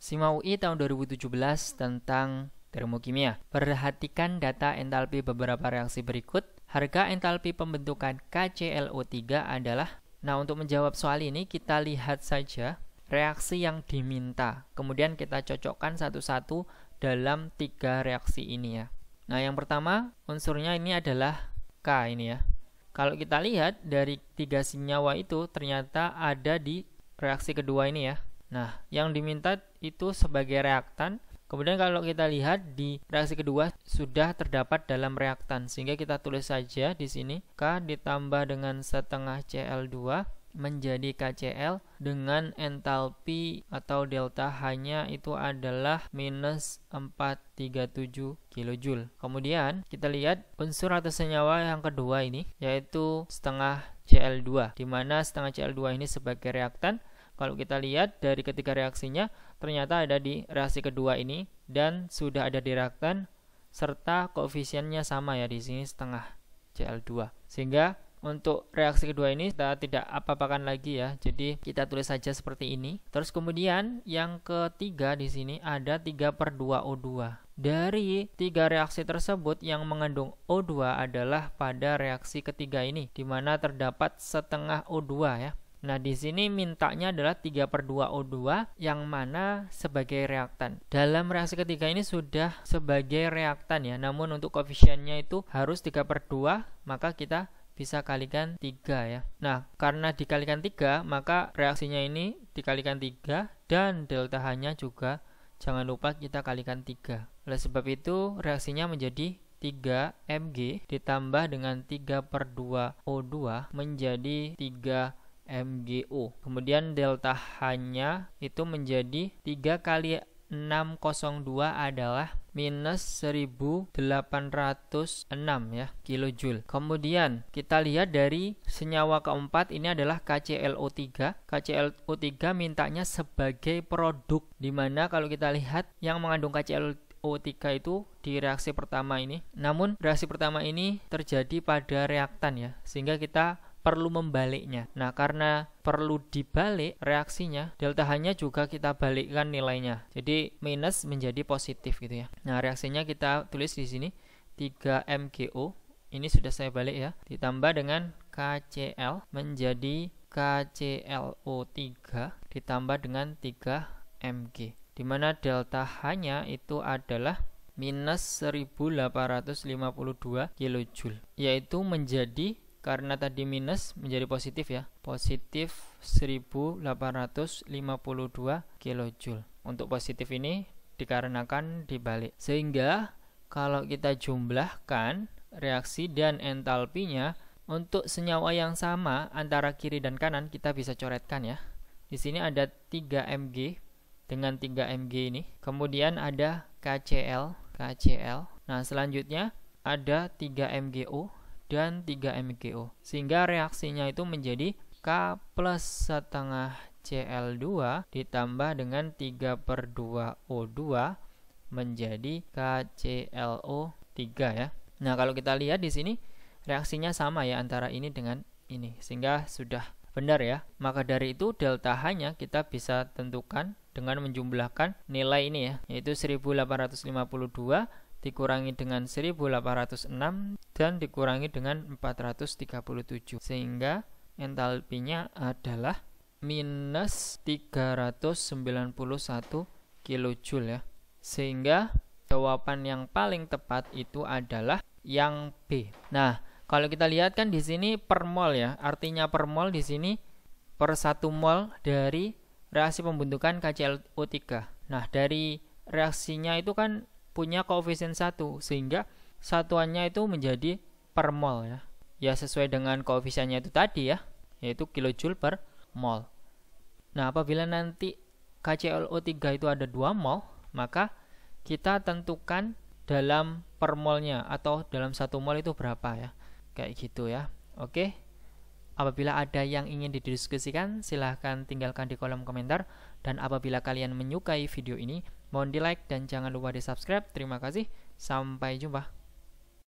SIMA UI tahun 2017 tentang termokimia. Perhatikan data entalpi beberapa reaksi berikut. Harga entalpi pembentukan KClO3 adalah. Nah, untuk menjawab soal ini kita lihat saja reaksi yang diminta. Kemudian kita cocokkan satu-satu dalam 3 reaksi ini ya. Nah, yang pertama unsurnya ini adalah K ini ya. Kalau kita lihat dari 3 senyawa itu ternyata ada di reaksi kedua ini ya. Nah, yang diminta itu sebagai reaktan. Kemudian kalau kita lihat di reaksi kedua sudah terdapat dalam reaktan, sehingga kita tulis saja di sini K ditambah dengan setengah Cl2 menjadi KCl dengan entalpi atau delta H-nya itu adalah minus 437 kJ. Kemudian kita lihat unsur atau senyawa yang kedua ini yaitu setengah Cl2, di mana setengah Cl2 ini sebagai reaktan. Kalau kita lihat dari ketiga reaksinya ternyata ada di reaksi kedua ini dan sudah ada di reaktan serta koefisiennya sama ya, di sini setengah Cl2. Sehingga untuk reaksi kedua ini kita tidak apa-apakan lagi ya. Jadi kita tulis saja seperti ini. Terus kemudian yang ketiga di sini ada 3/2O2. Dari 3 reaksi tersebut yang mengandung O2 adalah pada reaksi ketiga ini, di mana terdapat setengah O2 ya. Nah, di sini mintanya adalah 3/2O2 yang mana sebagai reaktan. Dalam reaksi ketiga ini sudah sebagai reaktan ya. Namun untuk koefisiennya itu harus 3/2, maka kita bisa kalikan 3 ya. Nah, karena dikalikan 3, maka reaksinya ini dikalikan 3 dan delta H-nya juga jangan lupa kita kalikan 3. Oleh sebab itu reaksinya menjadi 3 Mg ditambah dengan 3/2O2 menjadi 3 MgO. Kemudian delta H-nya itu menjadi 3 kali 602 adalah minus 1806 ya kilojoule. Kemudian kita lihat dari senyawa keempat ini adalah KClO3. KClO3 mintanya sebagai produk, dimana kalau kita lihat yang mengandung KClO3 itu di reaksi pertama ini. Namun reaksi pertama ini terjadi pada reaktan ya, sehingga kita perlu membaliknya. Nah, karena perlu dibalik reaksinya, delta H-nya juga kita balikkan nilainya. Jadi minus menjadi positif gitu ya. Nah, reaksinya kita tulis di sini 3 MgO. Ini sudah saya balik ya. Ditambah dengan KCl menjadi KClO3 ditambah dengan 3 Mg. Di mana delta H-nya itu adalah minus 1852 kJ, yaitu menjadi, karena tadi minus menjadi positif ya, positif 1852 kJ. Untuk positif ini dikarenakan dibalik, sehingga kalau kita jumlahkan reaksi dan entalpinya untuk senyawa yang sama antara kiri dan kanan, kita bisa coretkan ya. Di sini ada 3 Mg dengan 3 Mg ini, kemudian ada KCl. Nah, selanjutnya ada 3 MgO dan 3 MgO, sehingga reaksinya itu menjadi K plus setengah Cl2 ditambah dengan 3/2O2 menjadi KClO3 ya. Nah, kalau kita lihat di sini reaksinya sama ya antara ini dengan ini, sehingga sudah benar ya. Maka dari itu delta H-nya kita bisa tentukan dengan menjumlahkan nilai ini ya, yaitu 1852 dikurangi dengan 1806 dan dikurangi dengan 437, sehingga entalpinya adalah minus 391 kJ ya. Sehingga jawaban yang paling tepat itu adalah yang B. Nah, kalau kita lihat kan di sini per mol ya, artinya per mol di sini per 1 mol dari reaksi pembentukan KClO3. Nah, dari reaksinya itu kan punya koefisien 1, sehingga satuannya itu menjadi per mol ya. Ya, sesuai dengan koefisiennya itu tadi ya, yaitu kilojoule per mol. Nah, apabila nanti KClO3 itu ada 2 mol, maka kita tentukan dalam per molnya atau dalam 1 mol itu berapa ya. Kayak gitu ya. Oke. Apabila ada yang ingin didiskusikan, silahkan tinggalkan di kolom komentar. Dan apabila kalian menyukai video ini, mohon di like dan jangan lupa di subscribe. Terima kasih, sampai jumpa.